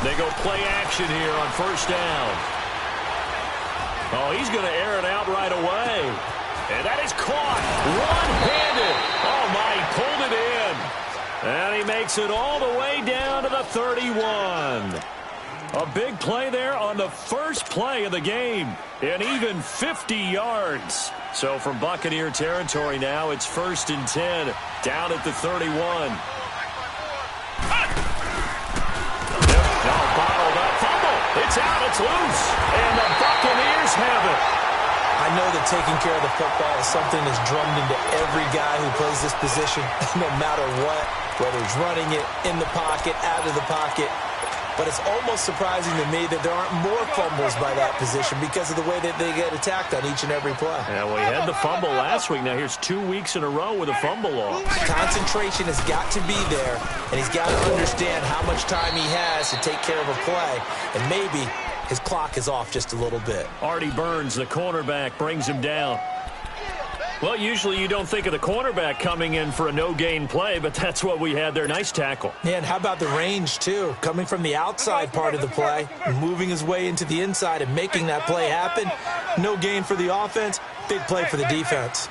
They go play action here on first down. Oh, he's going to air it out right away. And that is caught one-handed. Oh, my, he pulled it in. And he makes it all the way down to the 31. A big play there on the first play of the game. And even 50 yards. So from Buccaneer territory now, it's 1st and 10. Down at the 31. Now bottled up. Fumble. It's out. It's loose. And the Buccaneers have it. I know that taking care of the football is something that's drummed into every guy who plays this position, no matter what, whether he's running it, in the pocket, out of the pocket. But it's almost surprising to me that there aren't more fumbles by that position because of the way that they get attacked on each and every play. Yeah, well, he had the fumble last week. Now here's 2 weeks in a row with a fumble loss. Concentration has got to be there, and he's got to understand how much time he has to take care of a play. And maybe his clock is off just a little bit. Artie Burns, the cornerback, brings him down. Well, usually you don't think of the cornerback coming in for a no-gain play, but that's what we had there. Nice tackle. Yeah, and how about the range, too? Coming from the outside part of the play, moving his way into the inside and making that play happen. No gain for the offense, big play for the defense.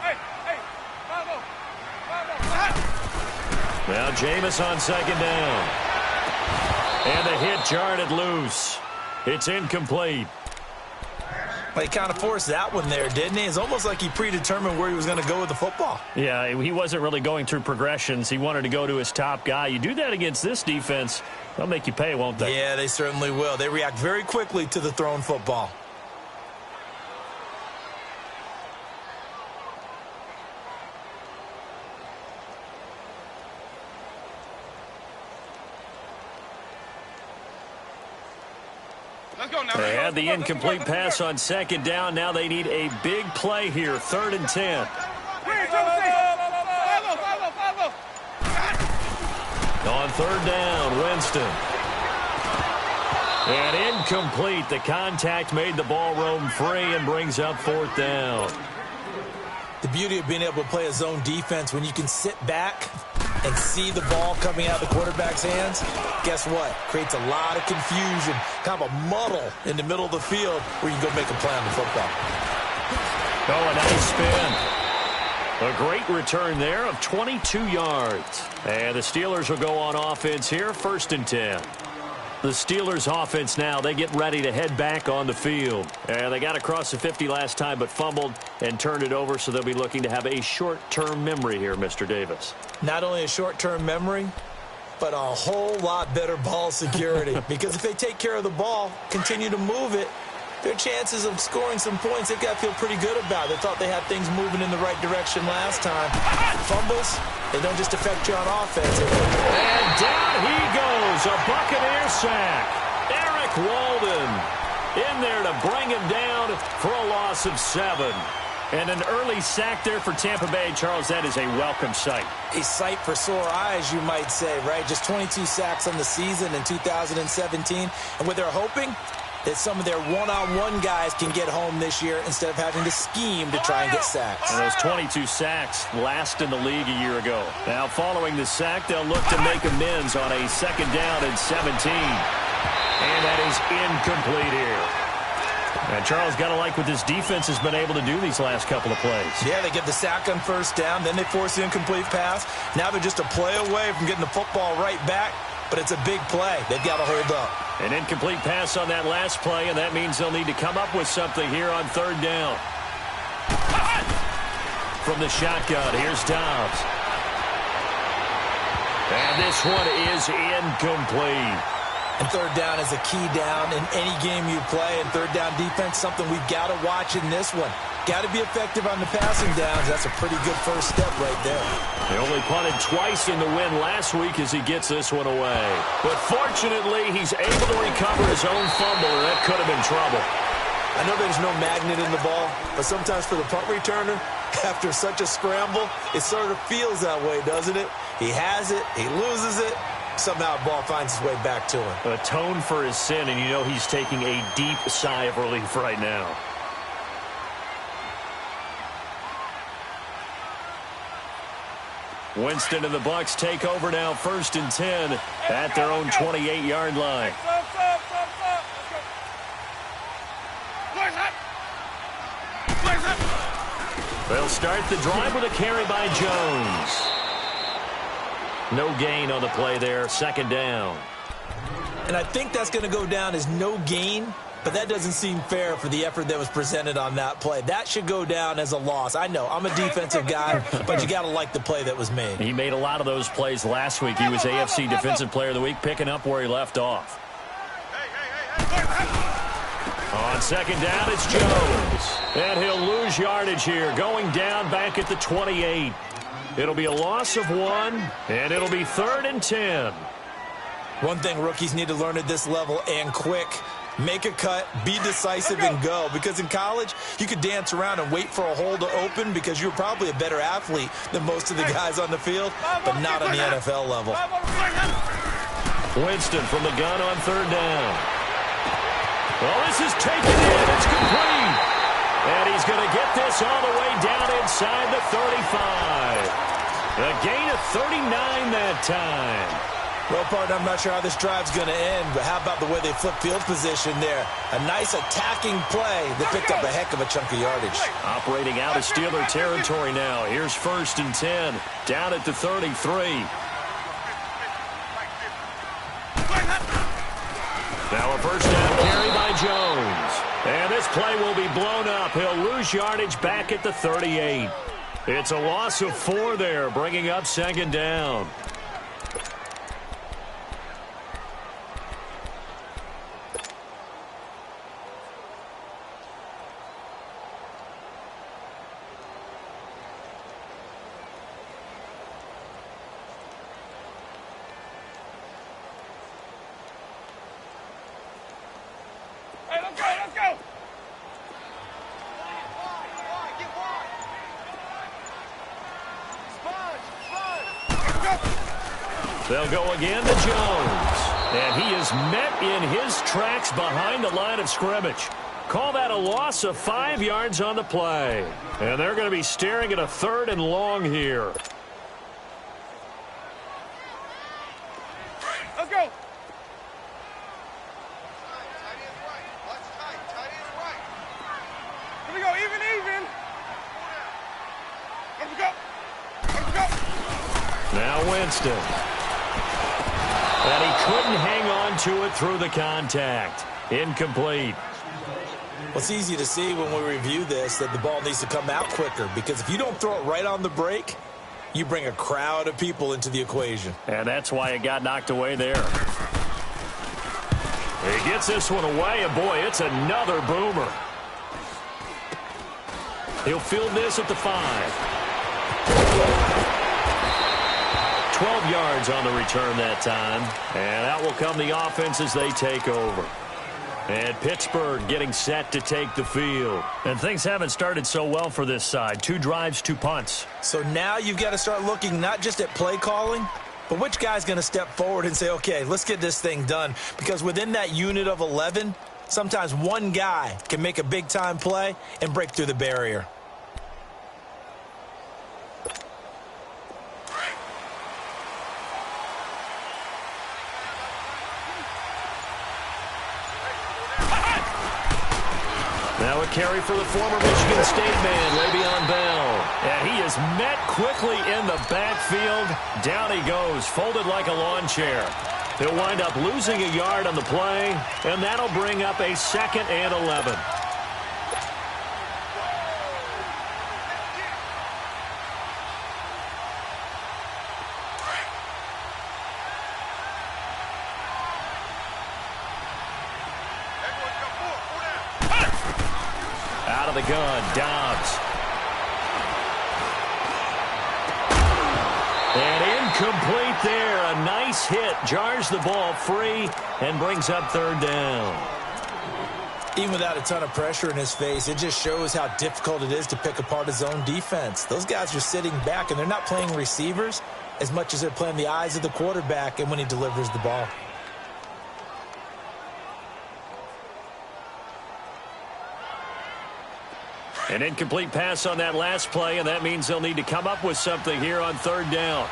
Now Jameis on second down. And the hit jarred it loose. It's incomplete. Well, he kind of forced that one there, didn't he? It's almost like he predetermined where he was going to go with the football. Yeah, he wasn't really going through progressions. He wanted to go to his top guy. You do that against this defense, they'll make you pay, won't they? Yeah, they certainly will. They react very quickly to the thrown football. They had the incomplete pass on second down. Now they need a big play here. 3rd and 10. On 3rd down, Winston. And incomplete. The contact made the ball roam free and brings up 4th down. The beauty of being able to play a zone defense when you can sit back and see the ball coming out of the quarterback's hands, guess what? Creates a lot of confusion, kind of a muddle in the middle of the field where you can go make a play on the football. Oh, a nice spin. A great return there of 22 yards. And the Steelers will go on offense here, 1st and 10. The Steelers offense now, they get ready to head back on the field. And they got across the 50 last time but fumbled and turned it over, so they'll be looking to have a short-term memory here, Mr. Davis. Not only a short-term memory, but a whole lot better ball security. Because if they take care of the ball, continue to move it, their chances of scoring some points, they've got to feel pretty good about. They thought they had things moving in the right direction last time. Fumbles, they don't just affect you on offense. And down he goes, a Buccaneer sack. Eric Walden in there to bring him down for a loss of 7. And an early sack there for Tampa Bay. Charles, that is a welcome sight. A sight for sore eyes, you might say, right? Just 22 sacks on the season in 2017. And what they're hoping that some of their one-on-one guys can get home this year instead of having to scheme to try and get sacks. And those 22 sacks last in the league a year ago. Now, following the sack, they'll look to make amends on a 2nd down and 17. And that is incomplete here. And Charles, got to like what this defense has been able to do these last couple of plays. Yeah, they get the sack on 1st down, then they force the incomplete pass. Now they're just a play away from getting the football right back. But it's a big play. They've got to hold up. An incomplete pass on that last play, and that means they'll need to come up with something here on 3rd down. From the shotgun, here's Dobbs. And this one is incomplete. And 3rd down is a key down in any game you play. And 3rd down defense, something we've got to watch in this one. Got to be effective on the passing downs. That's a pretty good first step right there. They only punted twice in the win last week as he gets this one away. But fortunately, he's able to recover his own fumble, and that could have been trouble. I know there's no magnet in the ball, but sometimes for the punt returner, after such a scramble, it sort of feels that way, doesn't it? He has it, he loses it, somehow the ball finds its way back to him. Atone for his sin, and you know he's taking a deep sigh of relief right now. Winston and the Bucs take over now, 1st and 10 at their own 28-yard line. They'll start the drive with a carry by Jones. No gain on the play there, second down. And I think that's going to go down as no gain, but that doesn't seem fair for the effort that was presented on that play. That should go down as a loss. I know, I'm a defensive guy, but you got to like the play that was made. He made a lot of those plays last week. He was AFC Defensive Player of the Week, picking up where he left off. On second down, it's Jones. And he'll lose yardage here, going down back at the 28. It'll be a loss of 1, and it'll be 3rd and 10. One thing rookies need to learn at this level, and quick, make a cut, be decisive, and go. Because in college, you could dance around and wait for a hole to open because you're probably a better athlete than most of the guys on the field, but not on the NFL level. Winston from the gun on 3rd down. Well, this is taken in. It's complete. And he's going to get this all the way down inside the 35. A gain of 39 that time. Well, partner, I'm not sure how this drive's going to end, but how about the way they flip field position there? A nice attacking play that picked up a heck of a chunk of yardage. Operating out of Steeler territory now. Here's 1st and 10, down at the 33. Now a first down carry by Jones. And this play will be blown up. He'll lose yardage back at the 38. It's a loss of 4 there, bringing up 2nd down. They'll go again to Jones. And he is met in his tracks behind the line of scrimmage. Call that a loss of 5 yards on the play. And they're going to be staring at a 3rd and long here. Let's go. Here we go, even. Let's go. Now Winston. And he couldn't hang on to it through the contact. Incomplete. Well, it's easy to see when we review this that the ball needs to come out quicker, because if you don't throw it right on the break, you bring a crowd of people into the equation. And that's why it got knocked away there. He gets this one away, and boy, it's another boomer. He'll field this at the 5. 12 yards on the return that time. And out will come the offense as they take over. And Pittsburgh getting set to take the field. And things haven't started so well for this side. 2 drives, 2 punts. So now you've got to start looking not just at play calling, but which guy's going to step forward and say, okay, let's get this thing done. Because within that unit of 11, sometimes one guy can make a big-time play and break through the barrier. Now a carry for the former Michigan State man, Le'Veon Bell. And he is met quickly in the backfield. Down he goes, folded like a lawn chair. He'll wind up losing a yard on the play, and that'll bring up a 2nd and 11. Out of the gun, Dobbs. And incomplete there. A nice hit. Jars the ball free and brings up 3rd down. Even without a ton of pressure in his face, it just shows how difficult it is to pick apart his own defense. Those guys are sitting back, and they're not playing receivers as much as they're playing the eyes of the quarterback and when he delivers the ball. An incomplete pass on that last play, and that means they'll need to come up with something here on 3rd down.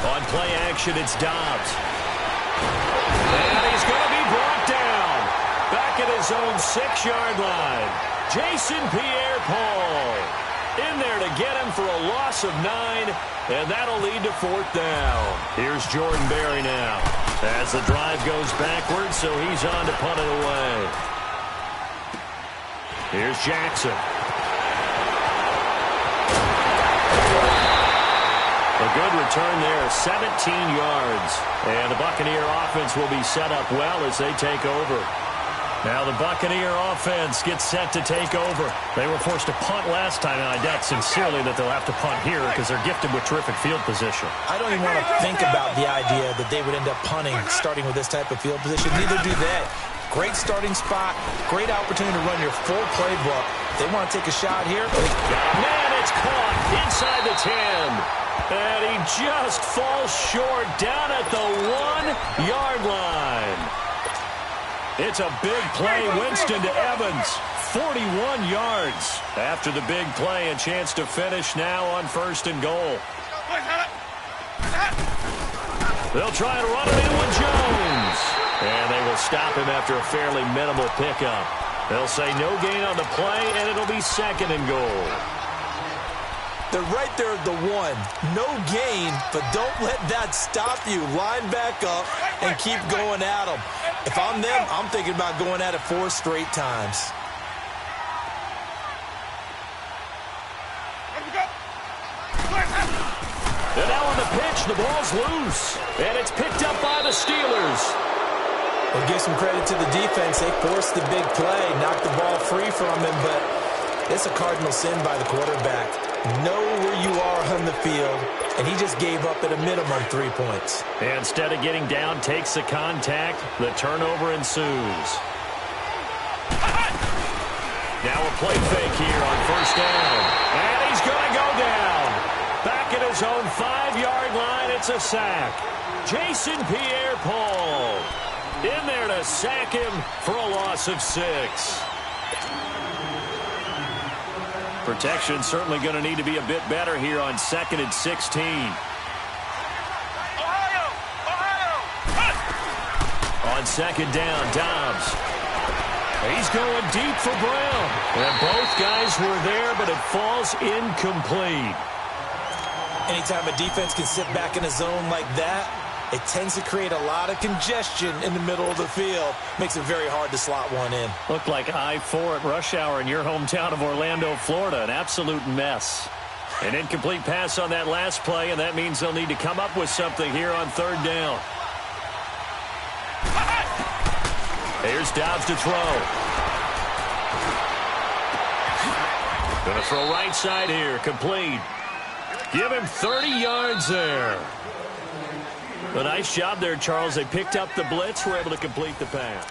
On play action, it's Dobbs. And he's going to be brought down back at his own 6-yard line. Jason Pierre-Paul in there to get him for a loss of 9, and that'll lead to 4th down. Here's Jordan Berry now as the drive goes backwards, so he's on to punt it away. Here's Jackson. A good return there, 17 yards. And the Buccaneer offense will be set up well as they take over. Now the Buccaneer offense gets set to take over. They were forced to punt last time, and I doubt sincerely that they'll have to punt here because they're gifted with terrific field position. I don't even want to think about the idea that they would end up punting starting with this type of field position. Neither do they. Great starting spot, great opportunity to run your full playbook. If they want to take a shot here. Man, it's caught inside the 10. And he just falls short down at the 1-yard line. It's a big play. Winston to Evans. 41 yards. After the big play, a chance to finish now on 1st and goal. They'll try to run it in with Jones. And they will stop him after a fairly minimal pickup. They'll say no gain on the play, and it'll be 2nd and goal. They're right there at the 1. No gain, but don't let that stop you. Line back up and keep going at them. If I'm them, I'm thinking about going at it 4 straight times. And now on the pitch, the ball's loose. And it's picked up by the Steelers. We'll give some credit to the defense. They forced the big play, knocked the ball free from him, but it's a cardinal sin by the quarterback. Know where you are on the field, and he just gave up at a minimum 3 points. And instead of getting down, takes the contact. The turnover ensues. Now a play fake here on 1st down. And he's going to go down. Back at his own 5-yard line, it's a sack. Jason Pierre-Paul in there to sack him for a loss of 6. Protection certainly going to need to be a bit better here on 2nd and 16. On 2nd down, Dobbs. He's going deep for Brown. And both guys were there, but it falls incomplete. Anytime a defense can sit back in a zone like that, it tends to create a lot of congestion in the middle of the field. Makes it very hard to slot one in. Looked like I-4 at rush hour in your hometown of Orlando, Florida. An absolute mess. An incomplete pass on that last play, and that means they'll need to come up with something here on 3rd down. Here's Dobbs to throw. Going to throw right side here. Complete. Give him 30 yards there. A nice job there, Charles. They picked up the blitz, were able to complete the pass.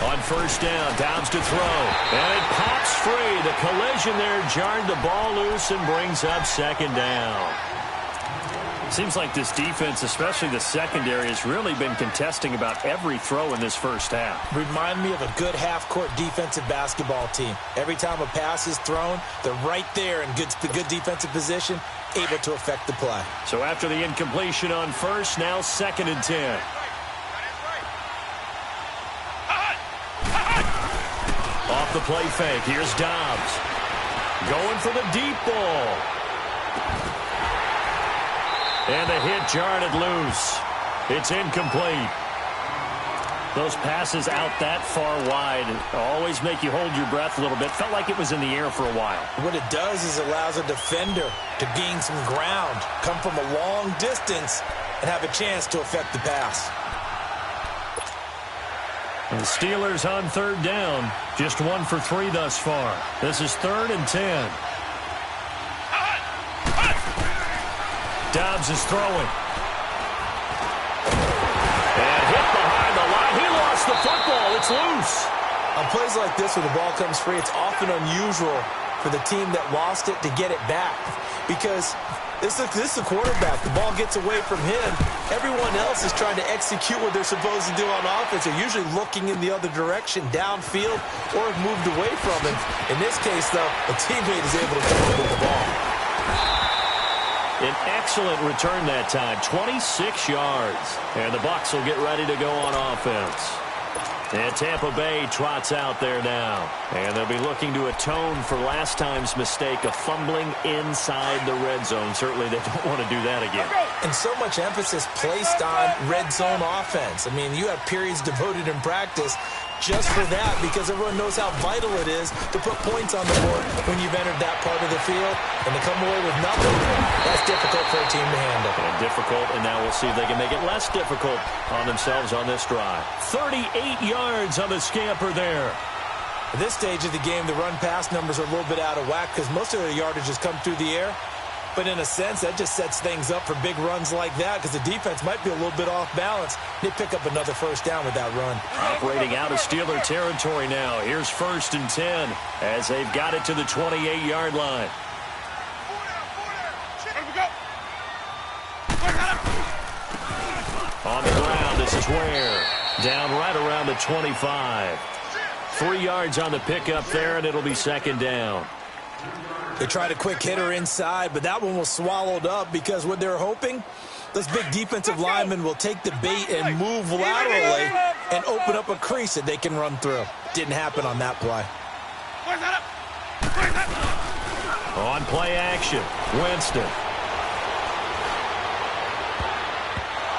On 1st down, Downs to throw. And it pops free. The collision there jarred the ball loose and brings up 2nd down. Seems like this defense, especially the secondary, has really been contesting about every throw in this first half. Remind me of a good half-court defensive basketball team. Every time a pass is thrown, they're right there in good defensive position, able to affect the play. So after the incompletion on 1st, now 2nd and 10. Off the play fake, here's Dobbs. Going for the deep ball. And the hit jarred it loose. It's incomplete. Those passes out that far wide always make you hold your breath a little bit. Felt like it was in the air for a while. What it does is allows a defender to gain some ground, come from a long distance, and have a chance to affect the pass. And the Steelers on 3rd down. Just 1 for 3 thus far. This is 3rd and 10. Dobbs is throwing. And hit behind the line. He lost the football. It's loose. On plays like this where the ball comes free, it's often unusual for the team that lost it to get it back. Because this is the quarterback. The ball gets away from him. Everyone else is trying to execute what they're supposed to do on offense. They're usually looking in the other direction, downfield, or have moved away from him. In this case, though, a teammate is able to come up with the ball. An excellent return that time, 26 yards. And the Bucs will get ready to go on offense. And Tampa Bay trots out there now. And they'll be looking to atone for last time's mistake of fumbling inside the red zone. Certainly they don't want to do that again. And so much emphasis placed on red zone offense. I mean, you have periods devoted in practice just for that, because everyone knows how vital it is to put points on the board when you've entered that part of the field. And to come away with nothing, that's difficult for a team to handle. And difficult, and now we'll see if they can make it less difficult on themselves on this drive. 38 yards on the scamper there. At this stage of the game, the run-pass numbers are a little bit out of whack because most of their yardage has come through the air. But in a sense, that just sets things up for big runs like that because the defense might be a little bit off balance. They pick up another first down with that run. Operating out of Steeler territory now. Here's 1st and 10 as they've got it to the 28-yard line. On the ground, this is Ware. Down right around the 25. 3 yards on the pickup there, and it'll be 2nd down. They tried a quick hitter inside, but that one was swallowed up because what they're hoping, those big defensive linemen will take the bait and move laterally and open up a crease that they can run through. Didn't happen on that play. On play action, Winston.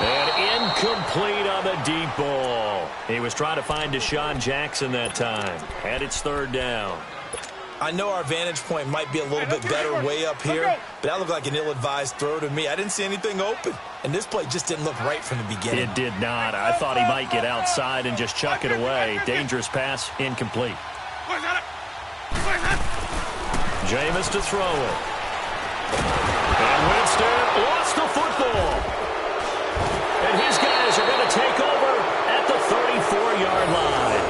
And incomplete on the deep ball. He was trying to find Deshaun Jackson that time. And it's 3rd down. I know our vantage point might be a little bit better way up here, but that looked like an ill-advised throw to me. I didn't see anything open, and this play just didn't look right from the beginning. It did not. I thought he might get outside and just chuck it away. Dangerous pass, incomplete. Jameis to throw it. And Winston lost the football. And his guys are going to take over at the 34-yard line.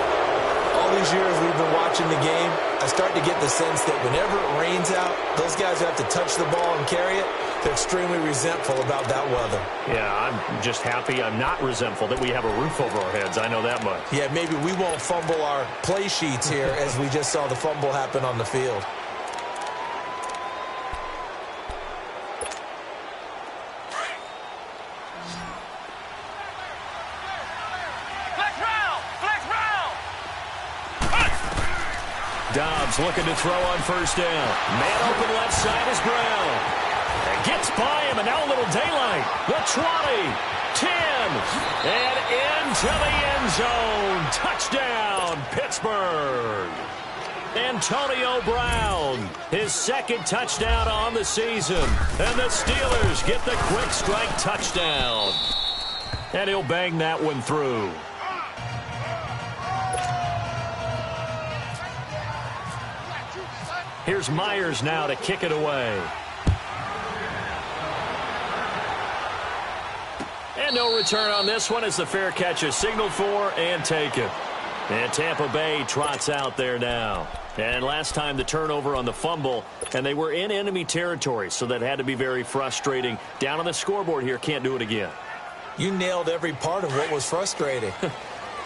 All these years we've been watching the game, I start to get the sense that whenever it rains out, those guys who have to touch the ball and carry it, they're extremely resentful about that weather. Yeah, I'm just happy I'm not resentful that we have a roof over our heads. I know that much. Yeah, maybe we won't fumble our play sheets here as we just saw the fumble happen on the field. Dobbs looking to throw on 1st down. Man open left side is Brown. And gets by him, and now a little daylight. The 20, 10, and into the end zone. Touchdown, Pittsburgh. Antonio Brown, his 2nd touchdown on the season. And the Steelers get the quick strike touchdown. And he'll bang that one through. Here's Myers now to kick it away. And no return on this one as the fair catch is signaled for and taken. And Tampa Bay trots out there now. And last time the turnover on the fumble, and they were in enemy territory, so that had to be very frustrating. Down on the scoreboard here, can't do it again. You nailed every part of what was frustrating.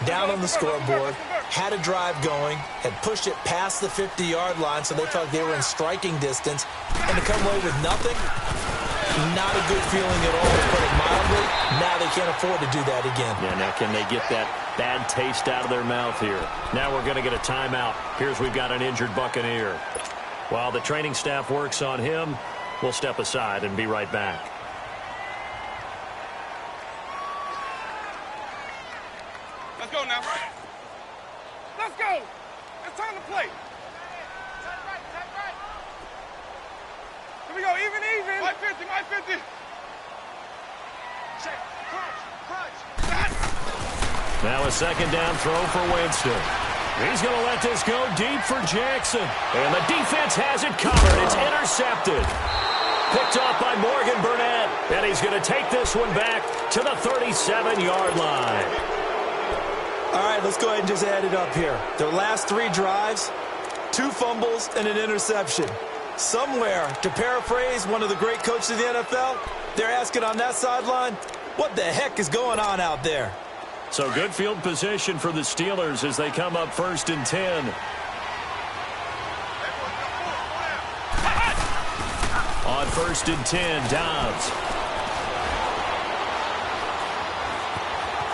Down on the scoreboard, had a drive going, had pushed it past the 50-yard line so they thought they were in striking distance, and to come away with nothing, not a good feeling at all, to put it mildly. Now they can't afford to do that again. Yeah, now can they get that bad taste out of their mouth here? Now we're going to get a timeout. Here's we've got an injured Buccaneer. While the training staff works on him, we'll step aside and be right back. Let's go now. Let's go. It's time to play. Here we go. Even. My 50. Check. Crunch. Now a 2nd down throw for Winston. He's going to let this go deep for Jackson. And the defense has it covered. It's intercepted. Picked off by Morgan Burnett. And he's going to take this one back to the 37-yard line. All right, let's go ahead and just add it up here. Their last 3 drives, 2 fumbles and an interception. Somewhere, to paraphrase one of the great coaches of the NFL, they're asking on that sideline, what the heck is going on out there? So good field position for the Steelers as they come up 1st and 10. On 1st and 10, Dobbs.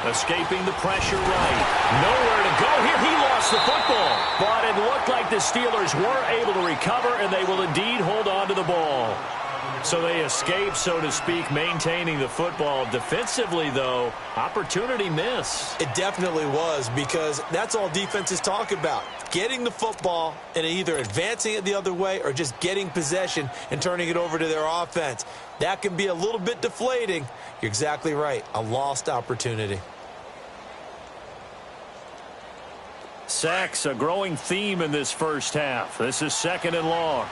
Escaping the pressure right. Nowhere to go here. He lost the football. But it looked like the Steelers were able to recover, and they will indeed hold on to the ball. So they escape, so to speak, maintaining the football. Defensively, though, opportunity miss. It definitely was, because that's all defenses talk about. Getting the football and either advancing it the other way or just getting possession and turning it over to their offense. That can be a little bit deflating. You're exactly right. A lost opportunity. Sacks, a growing theme in this first half. This is 2nd and long.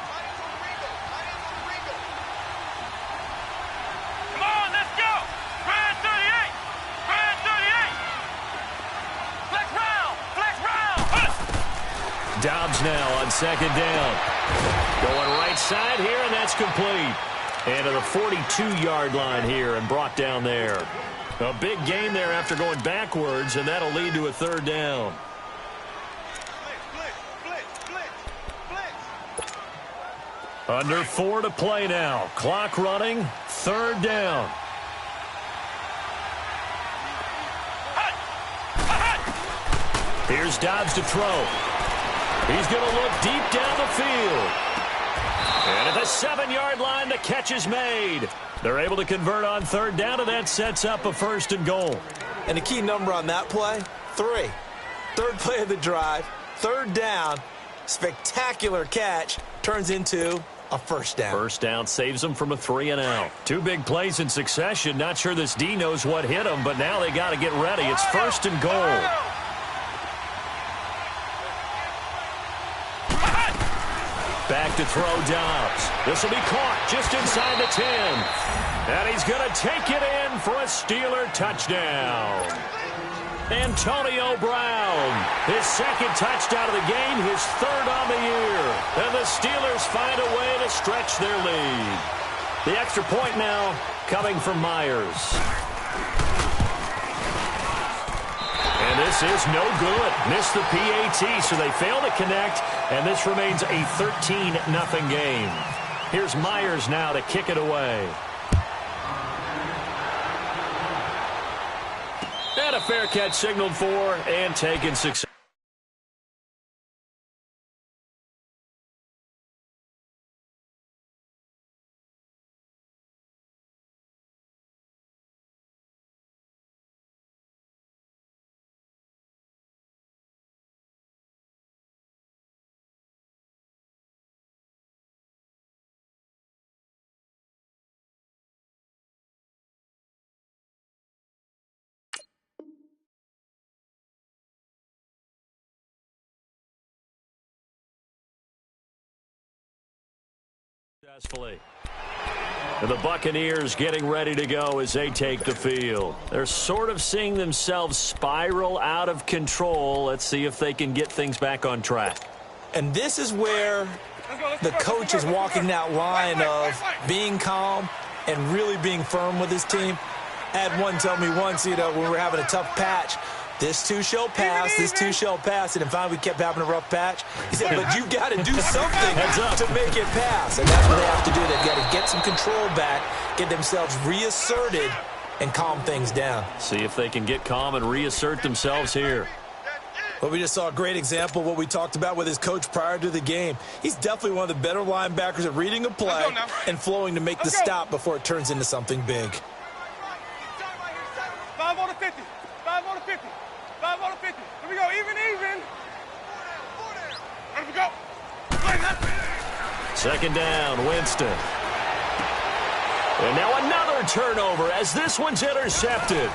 Come on, let's go. Brand 38. Brand 38. Flex round. Flex round. Dobbs now on 2nd down. Going right side here, and that's complete. And to the 42-yard line here and brought down there. A big gain there after going backwards, and that'll lead to a 3rd down. Under 4 to play now. Clock running. 3rd down. Here's Dobbs to throw. He's going to look deep down the field. And at the 7-yard line, the catch is made. They're able to convert on 3rd down, and that sets up a 1st and goal. And the key number on that play, 3. 3rd play of the drive, 3rd down, spectacular catch, turns into a 1st down. 1st down saves them from a 3-and-out. 2 big plays in succession. Not sure this D knows what hit them, but now they got to get ready. It's 1st and goal. Back to throw Dobbs. This will be caught just inside the 10. And he's going to take it in for a Steeler touchdown. Antonio Brown, his 2nd touchdown of the game, his 3rd on the year. And the Steelers find a way to stretch their lead. The extra point now coming from Myers. And this is no good. Missed the PAT, so they fail to connect, and this remains a 13-0 game. Here's Myers now to kick it away. And a fair catch signaled for and taken successfully. And the Buccaneers getting ready to go as they take the field. They're sort of seeing themselves spiral out of control. Let's see if they can get things back on track. And this is where the coach is walking that line of being calm and really being firm with his team. I had one tell me once, when we were having a tough patch, this too shall pass, this too shall pass. And finally, we kept having a rough patch. He said, but you've got to do something to make it pass. And that's what they have to do. They've got to get some control back, get themselves reasserted, and calm things down. See if they can get calm and reassert themselves here. Well, we just saw a great example of what we talked about with his coach prior to the game. He's definitely one of the better linebackers at reading a play and flowing to make the stop before it turns into something big. 5 on the 50. 5 on the 50. 5 on the 50. Here we go. Even. Here we go. 2nd down, Winston. And now another turnover as this one's intercepted.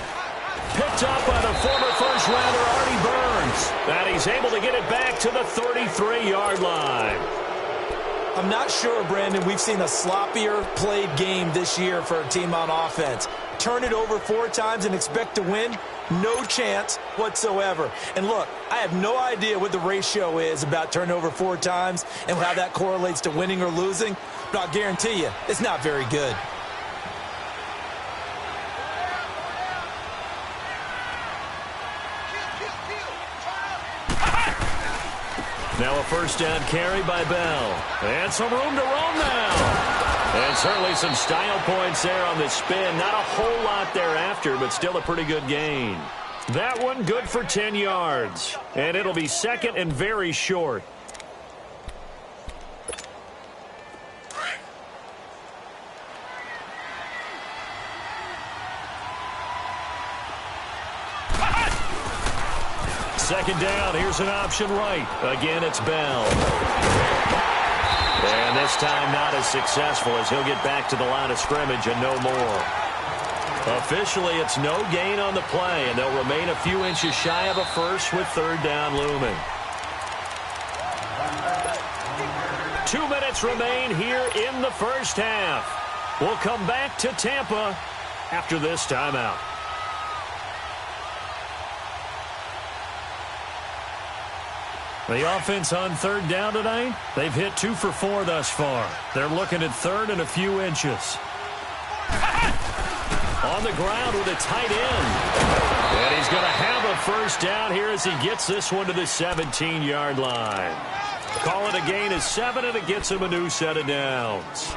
Picked up by the former first-rounder Artie Burns. And he's able to get it back to the 33-yard line. I'm not sure, Brandon, we've seen a sloppier played game this year for a team on offense. Turn it over 4 times and expect to win. No chance whatsoever. And look, I have no idea what the ratio is about turnover 4 times and how that correlates to winning or losing, but I'll guarantee you, it's not very good. Now a first down carry by Bell. And some room to roam now. And certainly some style points there on the spin. Not a whole lot thereafter, but still a pretty good gain. That one good for 10 yards. And it'll be second and very short. Second down, here's an option right. Again, it's Bell. And this time not as successful as he'll get back to the line of scrimmage and no more. Officially, it's no gain on the play, and they'll remain a few inches shy of a first with third down looming. 2 minutes remain here in the first half. We'll come back to Tampa after this timeout. The offense on third down tonight, they've hit 2 for 4 thus far. They're looking at third and a few inches. On the ground with a tight end. And he's going to have a first down here as he gets this one to the 17-yard line. Call it a gain of 7, and it gets him a new set of downs.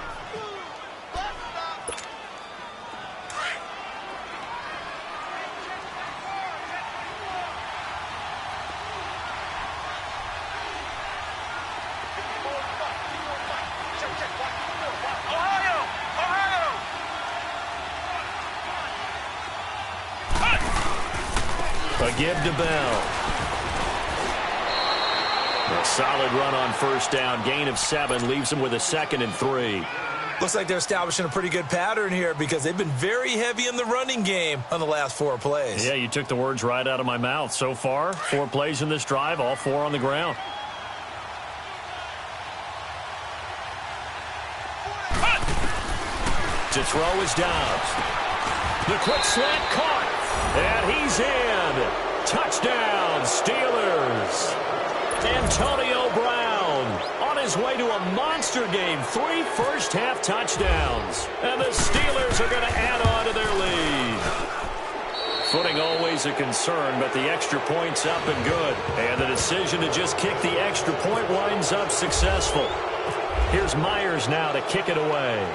A give to Bell. A solid run on first down. Gain of 7 leaves him with a 2nd and 3. Looks like they're establishing a pretty good pattern here because they've been very heavy in the running game on the last 4 plays. Yeah, you took the words right out of my mouth. So far, 4 plays in this drive, all 4 on the ground. To throw is Dobbs. The quick slant caught. And he's in. Touchdown, Steelers. Antonio Brown on his way to a monster game. 3 first-half touchdowns. And the Steelers are going to add on to their lead. Footing always a concern, but the extra point's up and good. And the decision to just kick the extra point winds up successful. Here's Myers now to kick it away.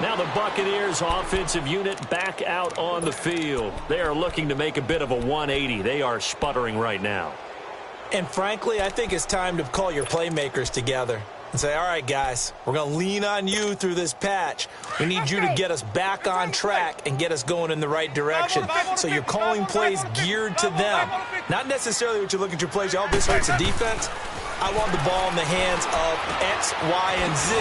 Now the Buccaneers offensive unit back out on the field. They are looking to make a bit of a 180. They are sputtering right now. And frankly, I think it's time to call your playmakers together and say, all right, guys, we're going to lean on you through this patch. We need you to get us back on track and get us going in the right direction. So you're calling plays geared to them. Not necessarily what you look at your plays, oh, this hurts the defense. I want the ball in the hands of X, Y, and Z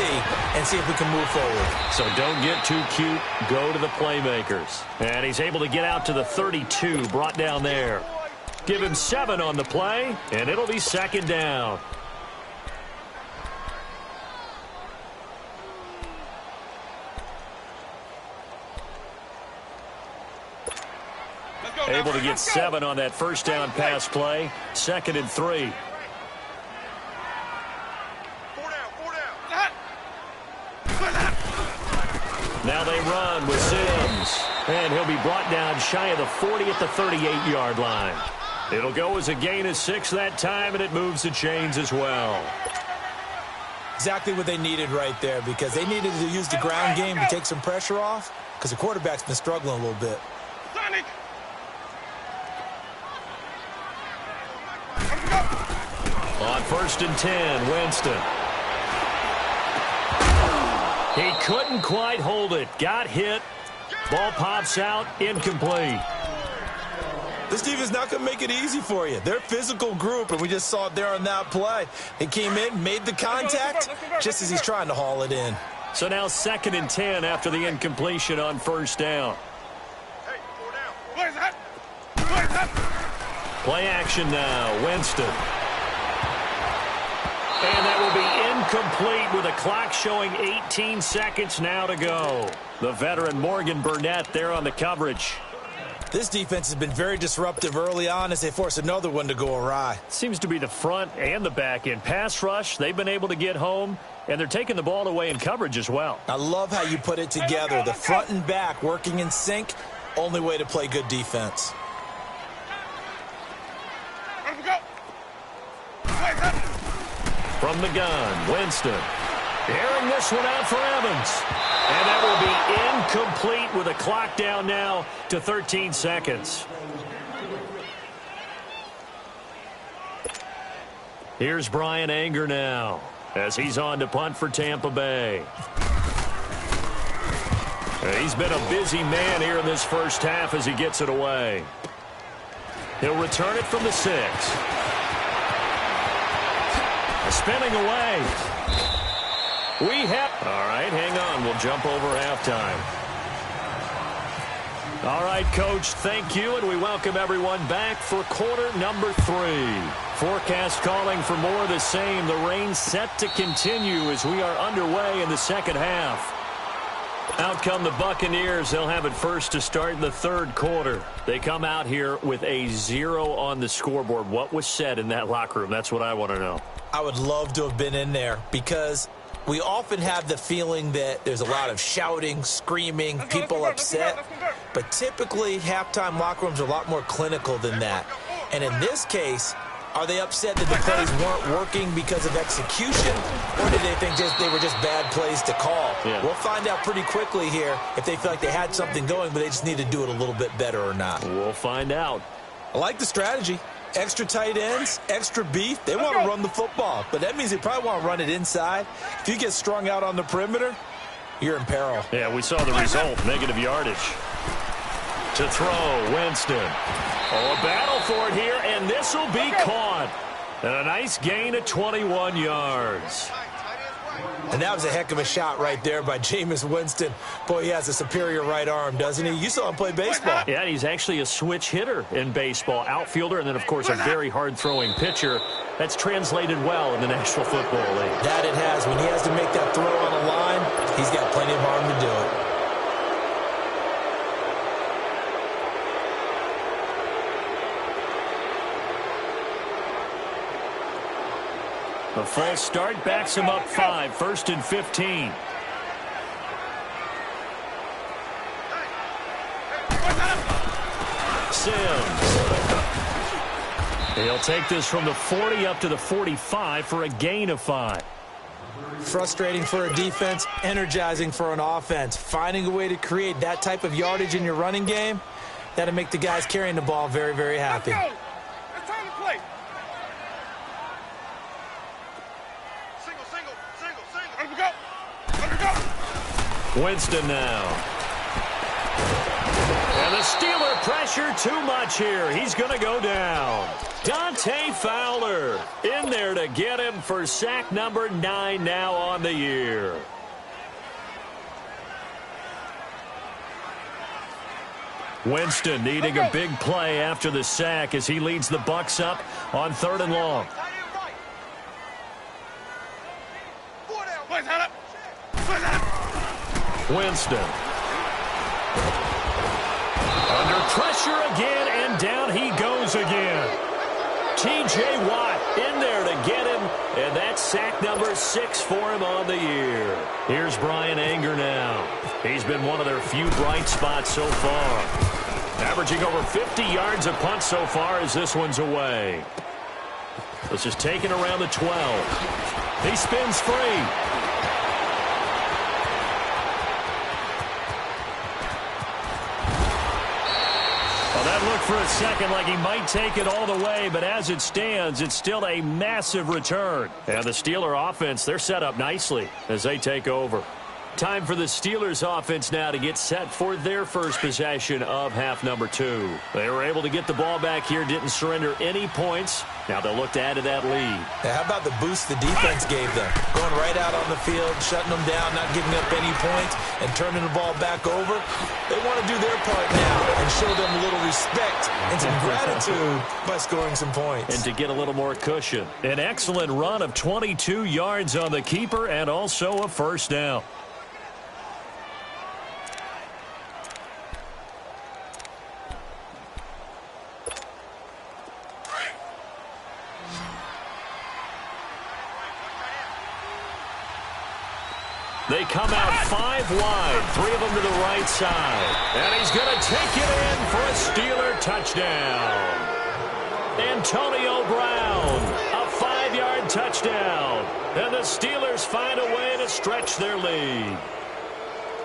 and see if we can move forward. So don't get too cute. Go to the playmakers. And he's able to get out to the 32, brought down there. Give him 7 on the play, and it'll be second down. Able to get 7 on that first down pass play. 2nd and 3. Now they run with Sims. And he'll be brought down shy of the 40 at the 38-yard line. It'll go as a gain of 6 that time, and it moves the chains as well. Exactly what they needed right there, because they needed to use the ground game to take some pressure off, because the quarterback's been struggling a little bit. On 1st and 10, Winston. He couldn't quite hold it. Got hit. Ball pops out. Incomplete. This team is not going to make it easy for you. They're a physical group, and we just saw it there on that play. They came in, made the contact, just as he's trying to haul it in. So now 2nd and 10 after the incompletion on first down. Play action now. Winston. And that will be incomplete with a clock showing 18 seconds now to go. The veteran Morgan Burnett there on the coverage. This defense has been very disruptive early on as they force another one to go awry. Seems to be the front and the back end. Pass rush, they've been able to get home, and they're taking the ball away in coverage as well. I love how you put it together. The front and back working in sync, only way to play good defense. From the gun, Winston. Airing this one out for Evans. And that will be incomplete with a clock down now to 13 seconds. Here's Brian Anger now as he's on to punt for Tampa Bay. He's been a busy man here in this first half as he gets it away. He'll return it from the 6. Spinning away. All right, hang on. We'll jump over halftime. All right, Coach, thank you, and we welcome everyone back for quarter number 3. Forecast calling for more of the same. The rain set to continue as we are underway in the second half. Out come the Buccaneers. They'll have it first to start in the third quarter. They come out here with a 0 on the scoreboard. What was said in that locker room? That's what I want to know. I would love to have been in there because we often have the feeling that there's a lot of shouting, screaming, people upset. But typically, halftime locker rooms are a lot more clinical than that. And in this case, are they upset that the plays weren't working because of execution? Or did they think they were just bad plays to call? Yeah. We'll find out pretty quickly here if they feel like they had something going, but they just need to do it a little bit better or not. We'll find out. I like the strategy. Extra tight ends, extra beef. They want to run the football, but that means they probably want to run it inside. If you get strung out on the perimeter, you're in peril. Yeah, we saw the result, negative yardage. To throw, Winston. Oh, a battle for it here, and this will be caught. And a nice gain of 21 yards. And that was a heck of a shot right there by Jameis Winston. Boy, he has a superior right arm, doesn't he? You saw him play baseball. Yeah, he's actually a switch hitter in baseball. Outfielder, and then, of course, a very hard-throwing pitcher. That's translated well in the National Football League. That it has. When he has to make that throw on a line, he's got plenty of arm to do it. A false start backs him up 5, 1st and 15. Sims. He'll take this from the 40 up to the 45 for a gain of 5. Frustrating for a defense, energizing for an offense. Finding a way to create that type of yardage in your running game, that'll make the guys carrying the ball very, very happy. It's time to play. Single. Let go. Winston now. And the Steeler pressure too much here. He's going to go down. Dante Fowler in there to get him for sack number 9 now on the year. Winston needing a big play after the sack as he leads the Bucs up on 3rd and long. Winston. Under pressure again, and down he goes again. T.J. Watt in there to get him, and that's sack number 6 for him on the year. Here's Brian Anger now. He's been one of their few bright spots so far. Averaging over 50 yards a punt so far as this one's away. This is taken around the 12. He spins free. That looked for a second like he might take it all the way, but as it stands, it's still a massive return. And the Steeler offense, they're set up nicely as they take over. Time for the Steelers offense now to get set for their first possession of half number 2. They were able to get the ball back here, didn't surrender any points. Now they'll look to add to that lead. Now, how about the boost the defense gave them? Going right out on the field, shutting them down, not giving up any points, and turning the ball back over. They want to do their part now and show them a little respect and some gratitude by scoring some points. And to get a little more cushion. An excellent run of 22 yards on the keeper and also a first down. They come out 5 wide, 3 of them to the right side. And he's going to take it in for a Steeler touchdown. Antonio Brown, a 5-yard touchdown. And the Steelers find a way to stretch their lead.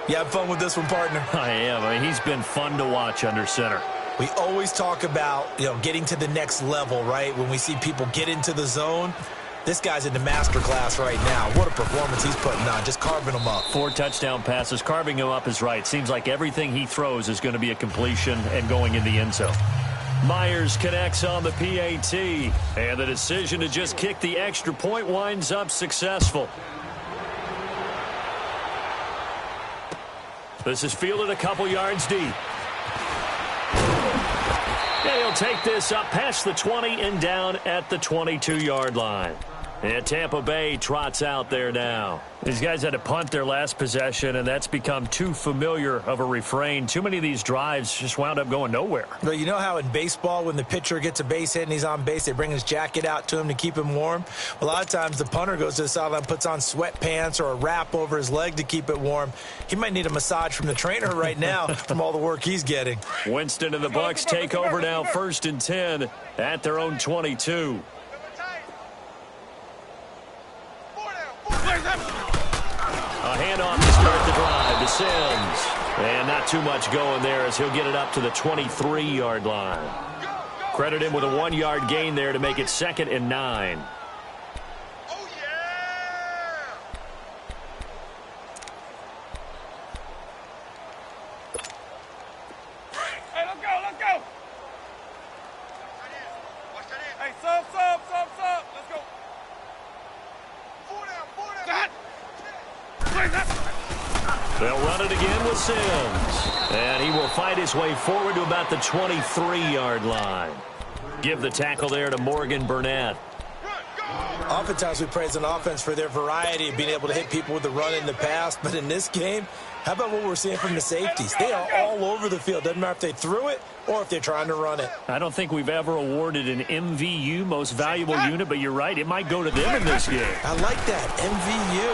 You have fun with this one, partner? I am. I mean, he's been fun to watch under center. We always talk about, getting to the next level, right? When we see people get into the zone. This guy's in the master class right now. What a performance he's putting on, just carving them up. 4 touchdown passes. Carving him up is right. Seems like everything he throws is going to be a completion and going in the end zone. Myers connects on the PAT, and the decision to just kick the extra point winds up successful. This is fielded a couple yards deep. And he'll take this up past the 20 and down at the 22-yard line. And Tampa Bay trots out there now. These guys had to punt their last possession, and that's become too familiar of a refrain. Too many of these drives just wound up going nowhere. Well, you know how in baseball when the pitcher gets a base hit and he's on base, they bring his jacket out to him to keep him warm? A lot of times the punter goes to the sideline, puts on sweatpants or a wrap over his leg to keep it warm. He might need a massage from the trainer right now from all the work he's getting. Winston and the Bucs take over now, 1st and 10 at their own 22. A handoff to start the drive to Sims. And not too much going there as he'll get it up to the 23-yard line. Credit him with a 1-yard gain there to make it 2nd and 9. Oh, yeah! Hey, let's go, let's go! Hey, sub. Let's go. 4 down. They'll run it again with Sims. And he will fight his way forward to about the 23-yard line. Give the tackle there to Morgan Burnett. Oftentimes we praise an offense for their variety of being able to hit people with the run in the past. But in this game, how about what we're seeing from the safeties? They are all over the field. Doesn't matter if they threw it or if they're trying to run it. I don't think we've ever awarded an MVU, most valuable unit, but you're right. It might go to them in this game. I like that. MVU.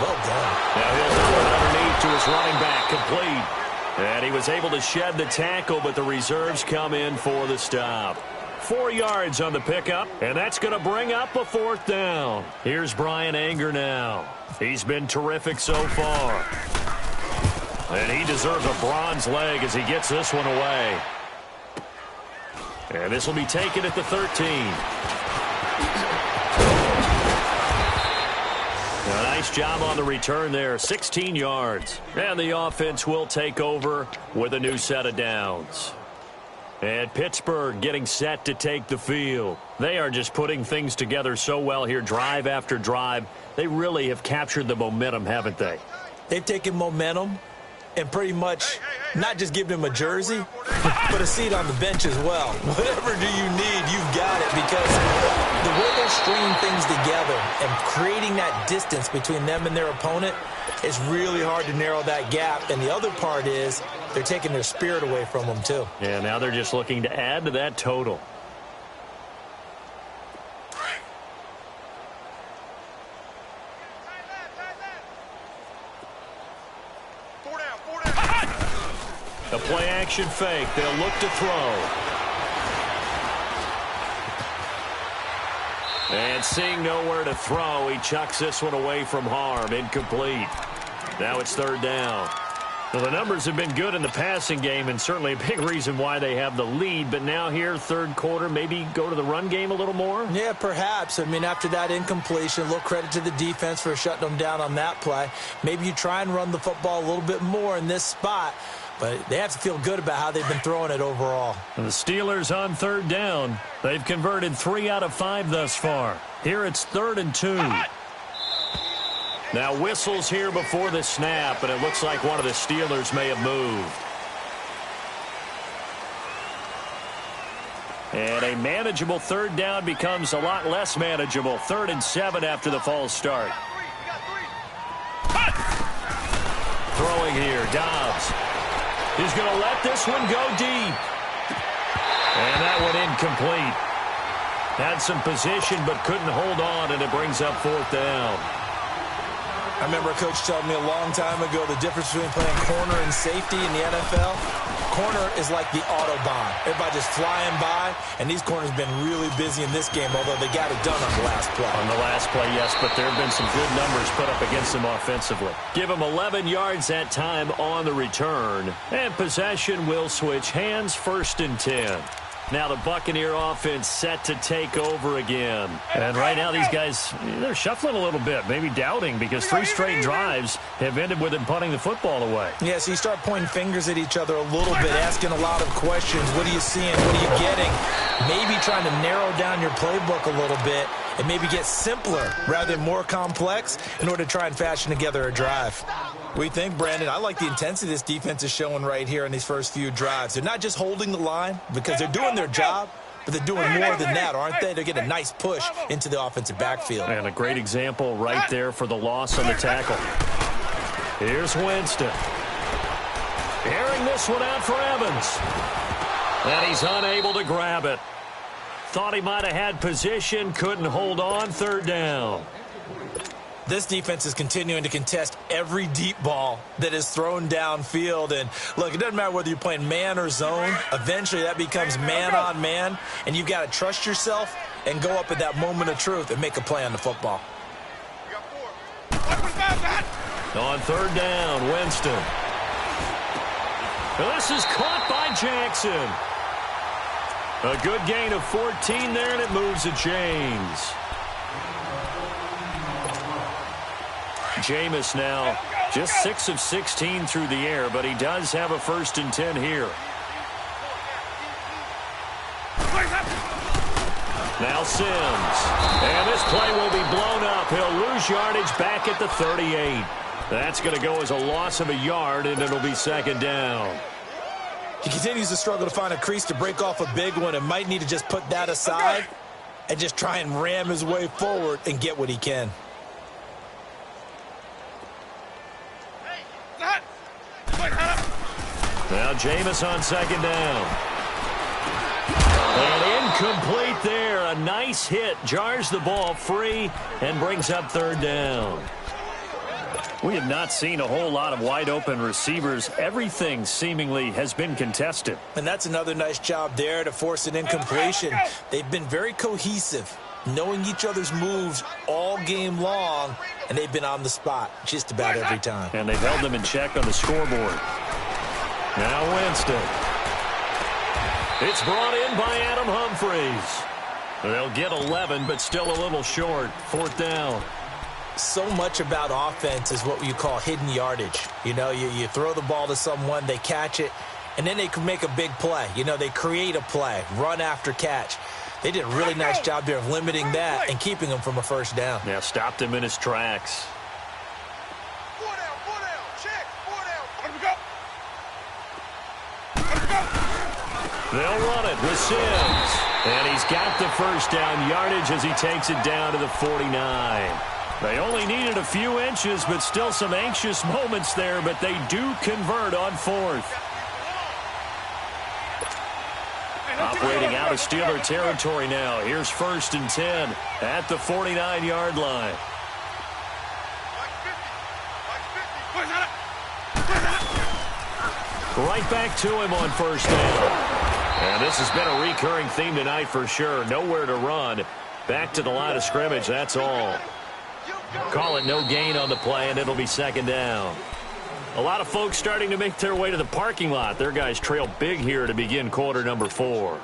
Well done. Now he'll throw it underneath to his running back, complete. And he was able to shed the tackle, but the reserves come in for the stop. 4 yards on the pickup, and that's going to bring up a 4th down. Here's Brian Anger now. He's been terrific so far. And he deserves a bronze leg as he gets this one away. And this will be taken at the 13. A nice job on the return there, 16 yards. And the offense will take over with a new set of downs. And Pittsburgh getting set to take the field. They are just putting things together so well here, drive after drive. They really have captured the momentum, haven't they? They've taken momentum and pretty much not just given him a jersey, but a seat on the bench as well. Whatever do you need, you've got it, because the way they're stringing things together and creating that distance between them and their opponent is really hard to narrow that gap. And the other part is they're taking their spirit away from them, too. Yeah, now they're just looking to add to that total. A play-action fake. They'll look to throw. And seeing nowhere to throw, he chucks this one away from harm. Incomplete. Now it's 3rd down. Well, the numbers have been good in the passing game and certainly a big reason why they have the lead. But now here, third quarter, maybe go to the run game a little more? Yeah, perhaps. I mean, after that incompletion, a little credit to the defense for shutting them down on that play. Maybe you try and run the football a little bit more in this spot. But they have to feel good about how they've been throwing it overall. And the Steelers on third down. They've converted 3 out of 5 thus far. Here it's 3rd and 2. Now whistles here before the snap, and it looks like one of the Steelers may have moved. And a manageable third down becomes a lot less manageable. 3rd and 7 after the false start. Throwing here, Dobbs. He's going to let this one go deep. And that one incomplete. Had some position but couldn't hold on, and it brings up 4th down. I remember a coach telling me a long time ago the difference between playing corner and safety in the NFL. Corner is like the Autobahn. Everybody just flying by, and these corners have been really busy in this game, although they got it done on the last play. On the last play, yes, but there have been some good numbers put up against them offensively. Give them 11 yards that time on the return, and possession will switch hands, 1st and 10. Now the Buccaneer offense set to take over again. And right now these guys, they're shuffling a little bit, maybe doubting, because 3 straight drives have ended with them punting the football away. Yeah, so you start pointing fingers at each other a little bit, asking a lot of questions. What are you seeing? What are you getting? Maybe trying to narrow down your playbook a little bit and maybe get simpler rather than more complex in order to try and fashion together a drive. What do you think, Brandon? I like the intensity this defense is showing right here in these first few drives. They're not just holding the line because they're doing their job, but they're doing more than that, aren't they? They're getting a nice push into the offensive backfield. And a great example right there for the loss on the tackle. Here's Winston. Airing this one out for Evans. And he's unable to grab it. Thought he might have had position, couldn't hold on, 3rd down. This defense is continuing to contest every deep ball that is thrown downfield. And, look, it doesn't matter whether you're playing man or zone. Eventually that becomes man on man, and you've got to trust yourself and go up at that moment of truth and make a play on the football. On 3rd down, Winston. This is caught by Jackson. A good gain of 14 there, and it moves the chains. Jameis now just 6 of 16 through the air, but he does have a 1st and 10 here. Now Sims. And this play will be blown up. He'll lose yardage back at the 38. That's going to go as a loss of a yard, and it'll be 2nd down. He continues to struggle to find a crease to break off a big one and might need to just put that aside and just try and ram his way forward and get what he can. Now Jameis on 2nd down. And incomplete there. A nice hit. Jars the ball free and brings up 3rd down. We have not seen a whole lot of wide-open receivers. Everything seemingly has been contested. And that's another nice job there to force an incompletion. They've been very cohesive, knowing each other's moves all game long, and they've been on the spot just about every time. And they've held them in check on the scoreboard. Now Winston. It's brought in by Adam Humphries. They'll get 11, but still a little short. 4th down. So much about offense is what you call hidden yardage. You know, you throw the ball to someone, they catch it, and then they can make a big play. You know, they create a play, run after catch. They did a really nice job there of limiting that and keeping him from a 1st down. Yeah, stopped him in his tracks. 4 down, check, 4 down. Let him go. They'll run it with Sims. And he's got the 1st down yardage as he takes it down to the 49. They only needed a few inches, but still some anxious moments there, but they do convert on 4th. Operating out of Steeler territory now. Here's 1st and 10 at the 49-yard line. Right back to him on 1st down. And this has been a recurring theme tonight for sure. Nowhere to run. Back to the line of scrimmage, that's all. Call it no gain on the play, and it'll be 2nd down. A lot of folks starting to make their way to the parking lot. Their guys trail big here to begin quarter number 4.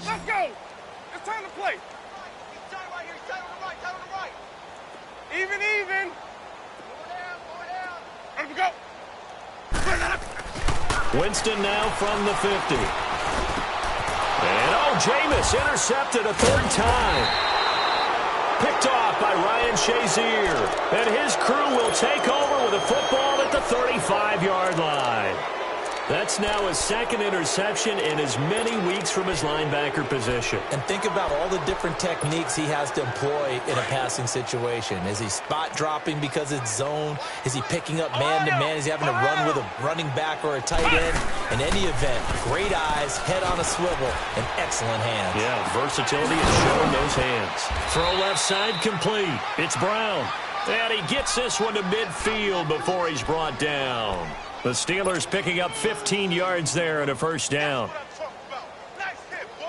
Let's go. It's time to play. Time right here. Time on the right. Time on the right. Even. Going down. Let me go. Winston now from the 50. And, Jameis intercepted a third time. Picked off by Ryan Shazier. And his crew will take over with a football at the 35-yard line. That's now his second interception in as many weeks from his linebacker position. And think about all the different techniques he has to employ in a passing situation. Is he spot dropping because it's zone? Is he picking up man-to-man? Is he having to run with a running back or a tight end? In any event, great eyes, head on a swivel, and excellent hands. Yeah, versatility is showing those hands. Throw left side complete. It's Brown. And he gets this one to midfield before he's brought down. The Steelers picking up 15 yards there and a first down. Nice hit, boy.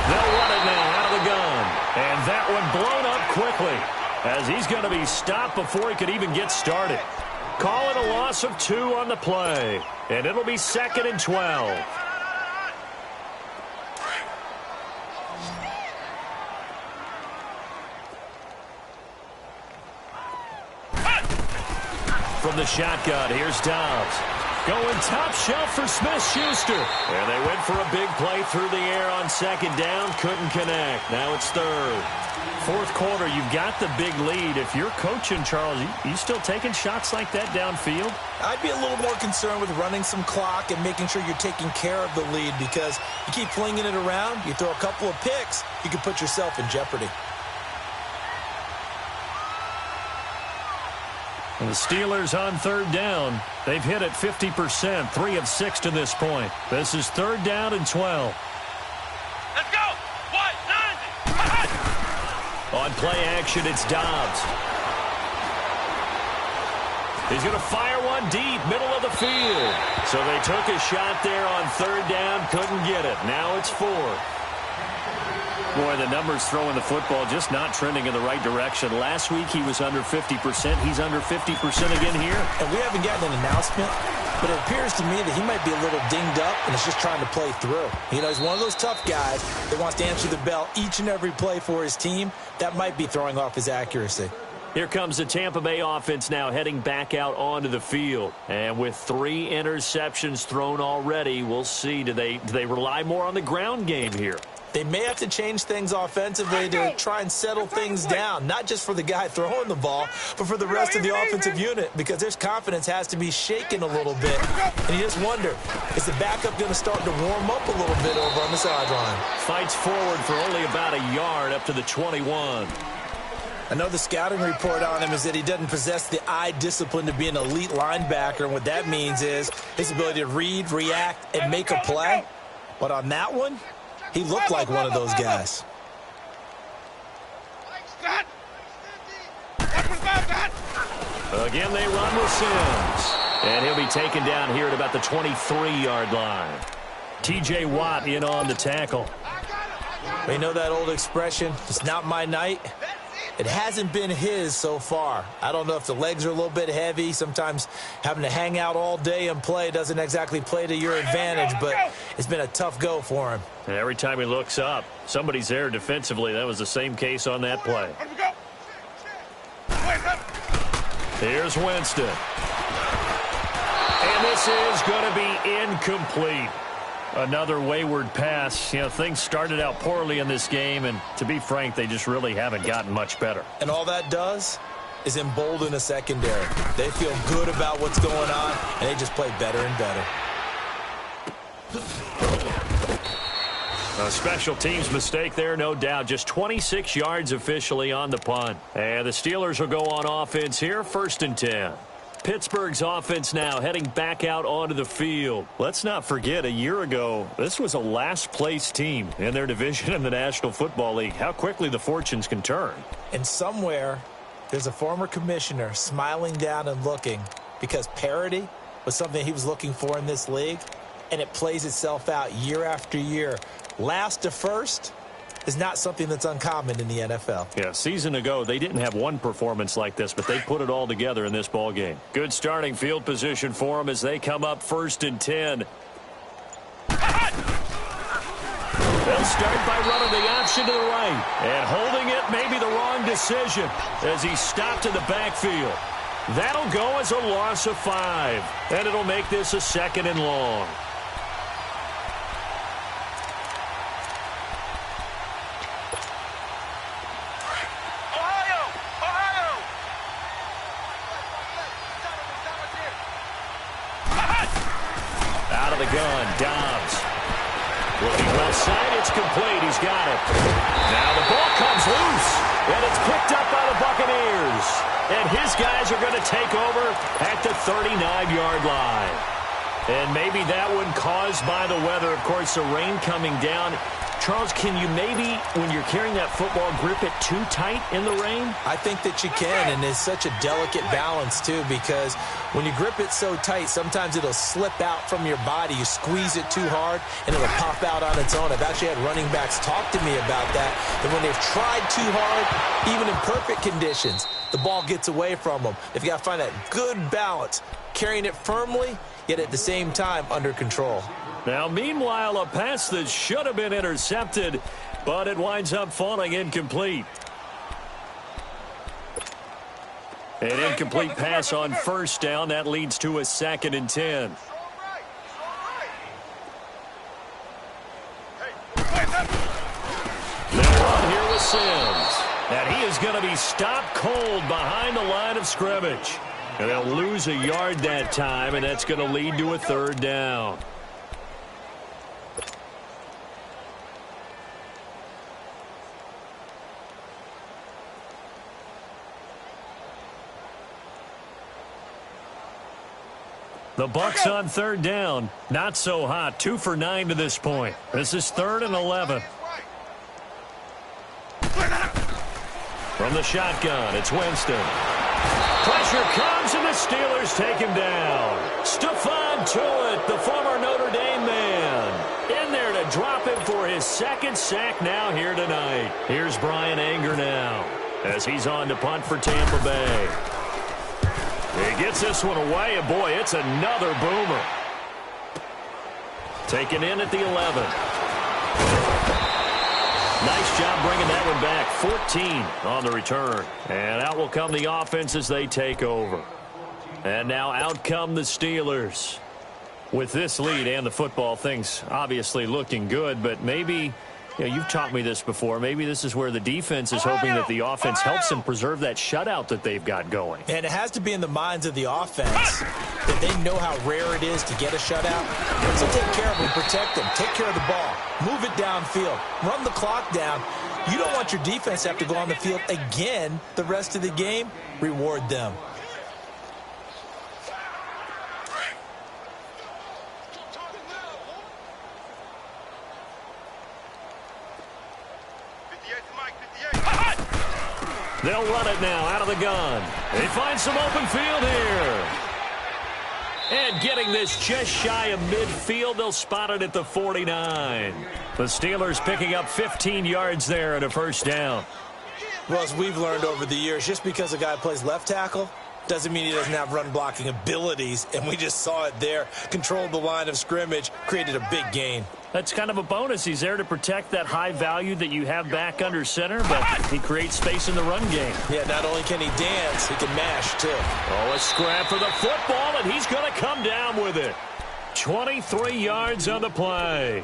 They'll run it now out of the gun. And that one blown up quickly as he's going to be stopped before he could even get started. Call it a loss of 2 on the play. And it'll be 2nd and 12. From the shotgun, here's Dobbs. Going top shelf for Smith-Schuster. And they went for a big play through the air on second down. Couldn't connect. Now it's third. Fourth quarter, you've got the big lead. If you're coaching, Charles, you still taking shots like that downfield? I'd be a little more concerned with running some clock and making sure you're taking care of the lead, because you keep flinging it around, you throw a couple of picks, you can put yourself in jeopardy. And the Steelers on third down. They've hit it 50%, 3 of 6 to this point. This is 3rd down and 12. Let's go. What? 90. On play action, it's Dobbs. He's going to fire one deep, middle of the field. So they took a shot there on 3rd down, couldn't get it. Now it's 4th. Boy, the numbers throwing the football just not trending in the right direction. Last week he was under 50%. He's under 50% again here. And we haven't gotten an announcement, but it appears to me that he might be a little dinged up and is just trying to play through. You know, he's one of those tough guys that wants to answer the bell each and every play for his team. That might be throwing off his accuracy. Here comes the Tampa Bay offense now heading back out onto the field. And with 3 interceptions thrown already, we'll see. Do they rely more on the ground game here? They may have to change things offensively to try and settle things down, not just for the guy throwing the ball, but for the rest of the offensive unit, because their confidence has to be shaken a little bit. And you just wonder, is the backup going to start to warm up a little bit over on the sideline? Fights forward for only about a yard up to the 21. I know the scouting report on him is that he doesn't possess the eye discipline to be an elite linebacker, and what that means is his ability to read, react, and make a play. But on that one, he looked like one of those guys. Again, they run with Sims. And he'll be taken down here at about the 23-yard line. T.J. Watt in on the tackle. We know that old expression, it's not my night. It hasn't been his so far. I don't know if the legs are a little bit heavy. Sometimes having to hang out all day and play doesn't exactly play to your advantage, but it's been a tough go for him. And every time he looks up, somebody's there defensively. That was the same case on that play. Here's Winston. And this is going to be incomplete. Another wayward pass. You know, things started out poorly in this game, and to be frank, they just really haven't gotten much better. And all that does is embolden a secondary. They feel good about what's going on, and they just play better and better. A special teams mistake there, no doubt. Just 26 yards officially on the punt. And the Steelers will go on offense here, 1st and 10. Pittsburgh's offense now heading back out onto the field. Let's not forget, a year ago, this was a last-place team in their division in the National Football League. How quickly the fortunes can turn. And somewhere There's a former commissioner smiling down and looking because parity was something he was looking for in this league, and it plays itself out year after year. Last to first is not something that's uncommon in the NFL. Yeah, a season ago, they didn't have one performance like this, but they put it all together in this ball game. Good starting field position for them as they come up 1st and 10. They'll start by running the option to the right. And holding it may be the wrong decision as he stopped in the backfield. That'll go as a loss of 5. And it'll make this a 2nd and long. Out of the gun, Dobbs. Looking well side, it's complete. He's got it. Now the ball comes loose, and it's picked up by the Buccaneers. And his guys are going to take over at the 39-yard line. And maybe that one caused by the weather. Of course, the rain coming down. Charles, can you maybe, when you're carrying that football, grip it too tight in the rain? I think that you can, and it's such a delicate balance, too, because when you grip it so tight, sometimes it'll slip out from your body. You squeeze it too hard, and it'll pop out on its own. I've actually had running backs talk to me about that when they've tried too hard, even in perfect conditions, the ball gets away from them. They've got to find that good balance, carrying it firmly, yet at the same time under control. Now, meanwhile, a pass that should have been intercepted, but it winds up falling incomplete. An incomplete pass on 1st down. That leads to a 2nd and 10. They're on here with Sims. And he is going to be stopped cold behind the line of scrimmage. And they'll lose a yard that time, and that's going to lead to a 3rd down. The Bucs on 3rd down. Not so hot. 2 for 9 to this point. This is 3rd and 11. From the shotgun, it's Winston. Pressure comes, and the Steelers take him down. Stephon Tuitt, the former Notre Dame man, in there to drop him for his 2nd sack now here tonight. Here's Brian Anger now as he's on to punt for Tampa Bay. He gets this one away, and boy, it's another boomer. Taken in at the 11. Nice job bringing that one back. 14 on the return. And out will come the offense as they take over. And now out come the Steelers. With this lead and the football, things obviously looking good, but maybe, you've taught me this before, maybe this is where the defense is hoping that the offense helps them preserve that shutout that they've got going. And it has to be in the minds of the offense that they know how rare it is to get a shutout. So take care of them, protect them, take care of the ball, move it downfield, run the clock down. You don't want your defense to have to go on the field again the rest of the game. Reward them. They'll run it now out of the gun. They find some open field here. And getting this just shy of midfield, they'll spot it at the 49. The Steelers picking up 15 yards there and a 1st down. Well, as we've learned over the years, just because a guy plays left tackle doesn't mean he doesn't have run blocking abilities, and we just saw it there. Controlled the line of scrimmage, created a big gain. That's kind of a bonus. He's there to protect that high value that you have back under center, but he creates space in the run game. Yeah, not only can he dance, he can mash, too. Oh, a scrap for the football, and he's going to come down with it. 23 yards on the play.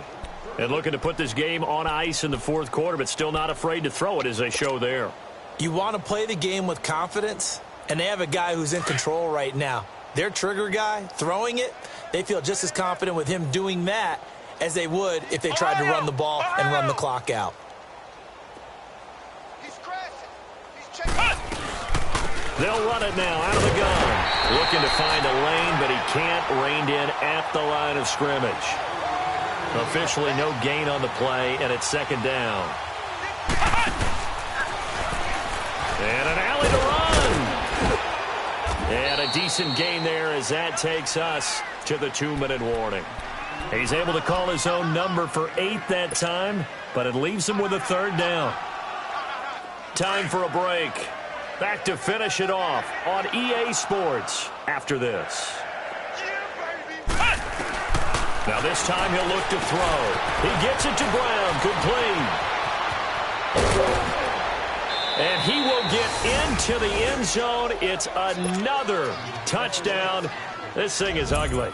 And looking to put this game on ice in the 4th quarter, but still not afraid to throw it as they show there. You want to play the game with confidence, and they have a guy who's in control right now. Their trigger guy, throwing it, they feel just as confident with him doing that as they would if they tried to run the ball and run the clock out. They'll run it now out of the gun. Looking to find a lane, but he can't. Reined in at the line of scrimmage. Officially no gain on the play, and it's 2nd down. And an alley to run. And a decent gain there as that takes us to the 2-minute warning. He's able to call his own number for 8 that time, but it leaves him with a 3rd down. Time for a break. Back to finish it off on EA Sports after this. Now this time he'll look to throw. He gets it to Brown, complete. And he will get into the end zone. It's another touchdown. This thing is ugly.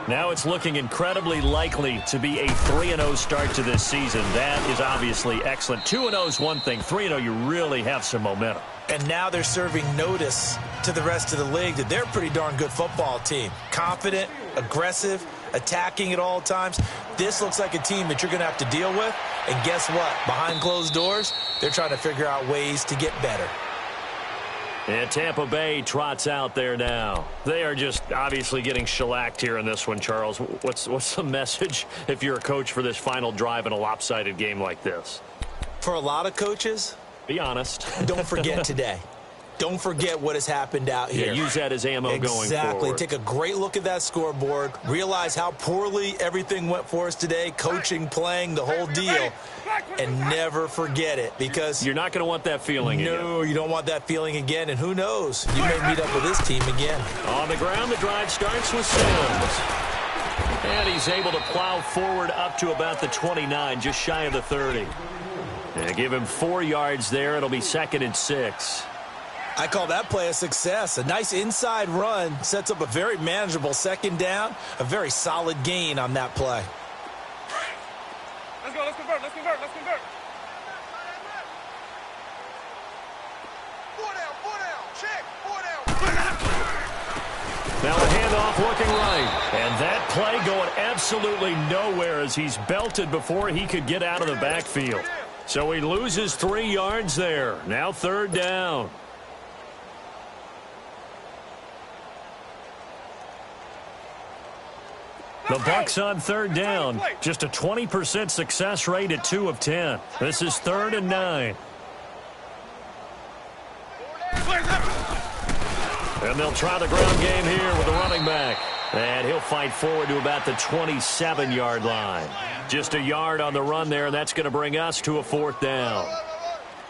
Now it's looking incredibly likely to be a 3-0 start to this season. That is obviously excellent. 2-0 is one thing. 3-0, you really have some momentum. And now they're serving notice to the rest of the league that they're a pretty darn good football team. Confident, aggressive, attacking at all times. This looks like a team that you're going to have to deal with. And guess what? Behind closed doors, they're trying to figure out ways to get better. And Tampa Bay trots out there now. They are just obviously getting shellacked here in this one, Charles. What's the message if you're a coach for this final drive in a lopsided game like this? For a lot of coaches, be honest. Don't forget today. Don't forget what has happened out here. Yeah, use that as ammo going forward. Exactly. Take a great look at that scoreboard. Realize how poorly everything went for us today. Coaching, playing, the whole deal. And never forget it, because you're not going to want that feeling again. No, you don't want that feeling again. And who knows? You may meet up with this team again. On the ground, the drive starts with Sims. And he's able to plow forward up to about the 29, just shy of the 30. And give him 4 yards there. It'll be 2nd and 6. I call that play a success. A nice inside run sets up a very manageable 2nd down. A very solid gain on that play. Let's go, let's convert, let's convert, let's convert. 4 down, check, 4 down. Now a handoff looking right. And that play going absolutely nowhere as he's belted before he could get out of the backfield. So he loses 3 yards there. Now 3rd down. The Bucs on 3rd down. Just a 20% success rate at 2 of 10. This is 3rd and 9. And they'll try the ground game here with the running back. And he'll fight forward to about the 27-yard line. Just a yard on the run there, and that's going to bring us to a 4th down.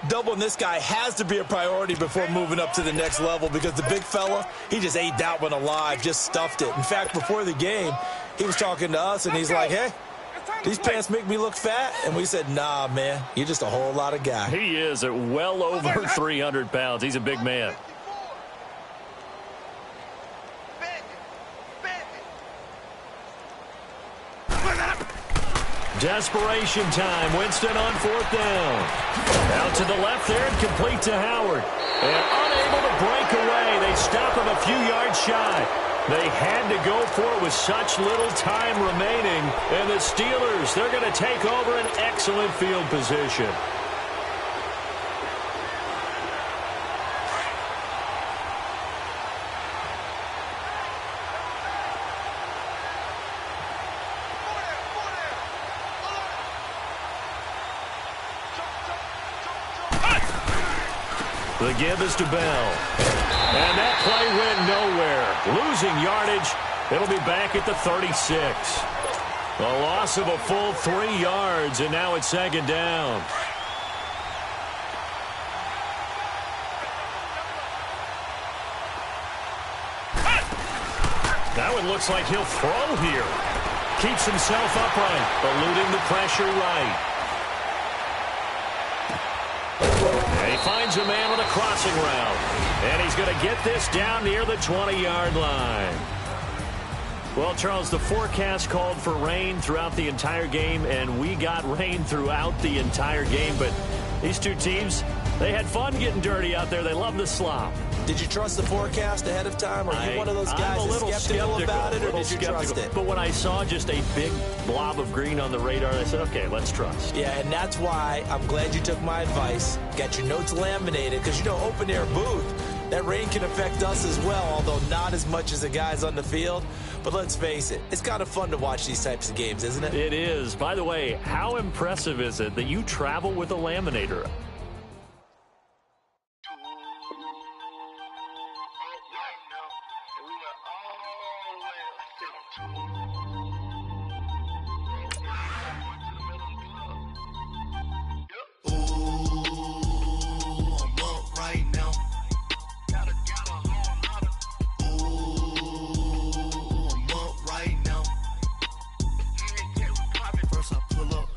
Doubling this guy has to be a priority before moving up to the next level, because the big fella, he just ate that one alive, just stuffed it. In fact, before the game, he was talking to us, and he's like, hey, these pants make me look fat. And we said, nah, man, you're just a whole lot of guy. He is at well over 300 pounds. He's a big man. Desperation time. Winston on 4th down. Out to the left there and complete to Howard. And unable to break away. They stop him a few yards shy. They had to go for it with such little time remaining. And the Steelers, they're going to take over an excellent field position. The give is to Bell. And that play went nowhere. Losing yardage. It'll be back at the 36. A loss of a full 3 yards, and now it's 2nd down. Now it looks like he'll throw here. Keeps himself upright, eluding the pressure right. He finds a man on a crossing route. And he's going to get this down near the 20-yard line. Well, Charles, the forecast called for rain throughout the entire game, and we got rain throughout the entire game. But these two teams, they had fun getting dirty out there. They love the slop. Did you trust the forecast ahead of time? Or are you one of those guys that's skeptical about it, or did you trust it? But when I saw just a big blob of green on the radar, I said, okay, let's trust. Yeah, and that's why I'm glad you took my advice. Got your notes laminated, because, you know, open-air booth, that rain can affect us as well, although not as much as the guys on the field. But let's face it, it's kind of fun to watch these types of games, isn't it? It is. By the way, how impressive is it that you travel with a laminator?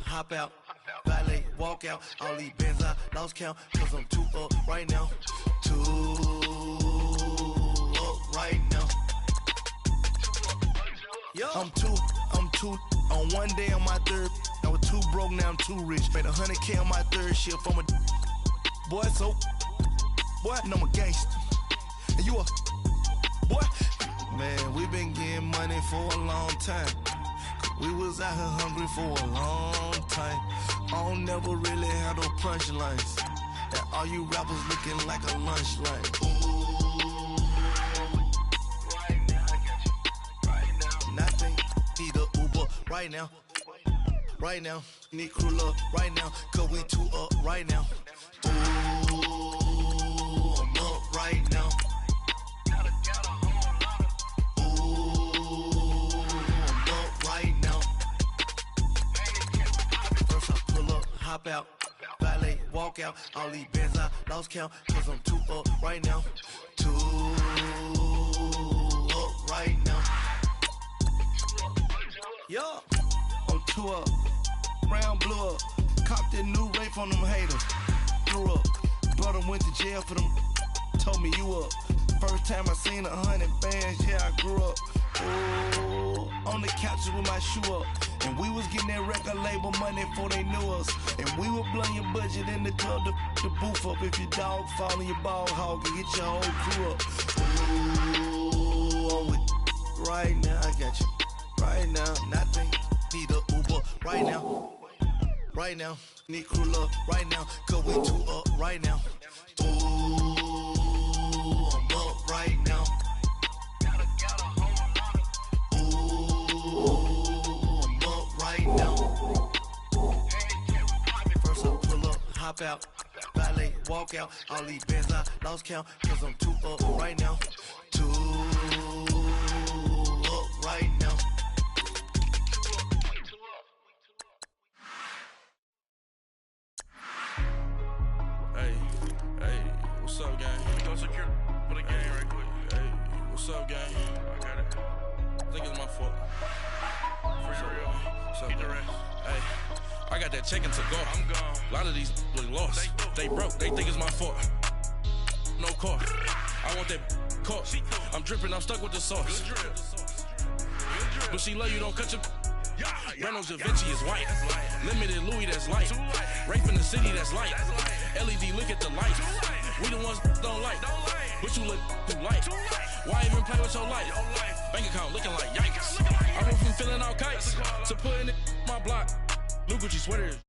Hop out, valet, walk out. All these bands I lost count, cause I'm too up right now. Too up right now. I'm two, on one day on my third. I was too broke, now I'm too rich. Made 100K on my third shift from a boy, so boy, and I'm a gangster. And you a boy? Man, we been getting money for a long time. We was out here hungry for a long time. I don't never really have no punchlines. And all you rappers looking like a lunch line. Ooh, right now, I got you. Right now, nothing. Need a Uber right now. Right now, need crew up right now. Cause we too up right now. Ooh, I'm up right now. Hop out, valet, walk out. All these bands I lost count, cause I'm too up right now. Too up right now. Yo, I'm too up. Round blew up. Copped that new rape from them haters. Grew up. Brother went to jail for them. Told me you up. First time I seen 100 bands, yeah, I grew up. Ooh, on the couches with my shoe up. And we was getting that record label money before they knew us. And we were blowing your budget in the club to the booth up. If your dog fall in your ball hog and get your whole crew up. Ooh, I'm with right now, I got you. Right now, nothing. Need a Uber right now. Right now, need crew up right now. Cause we too up right now. Ooh, I'm up right now. Hop out, valet, walk out. All these bands I lost count, cause I'm too up right now. Too up right now. Hey, what's up, gang? We gonna secure for the game right quick. Hey, what's up, gang? I got it. I think it's my fault. For real. What's up, Get the gang? rest. Hey, I got that chicken to go. I'm gone. A lot of these look lost. They broke. They think it's my fault. No car. I want that car. I'm dripping. I'm stuck with the sauce. Good drip. But she love you. Don't cut your. Breno Da Vinci is white. Limited Louis, that's light. Rape in the city, that's light. LED, look at the light. We the ones don't like. But you look too light. Why even play with your life? Bank account looking like yikes. I went from filling out kites to putting it in my block. New Gucci sweaters.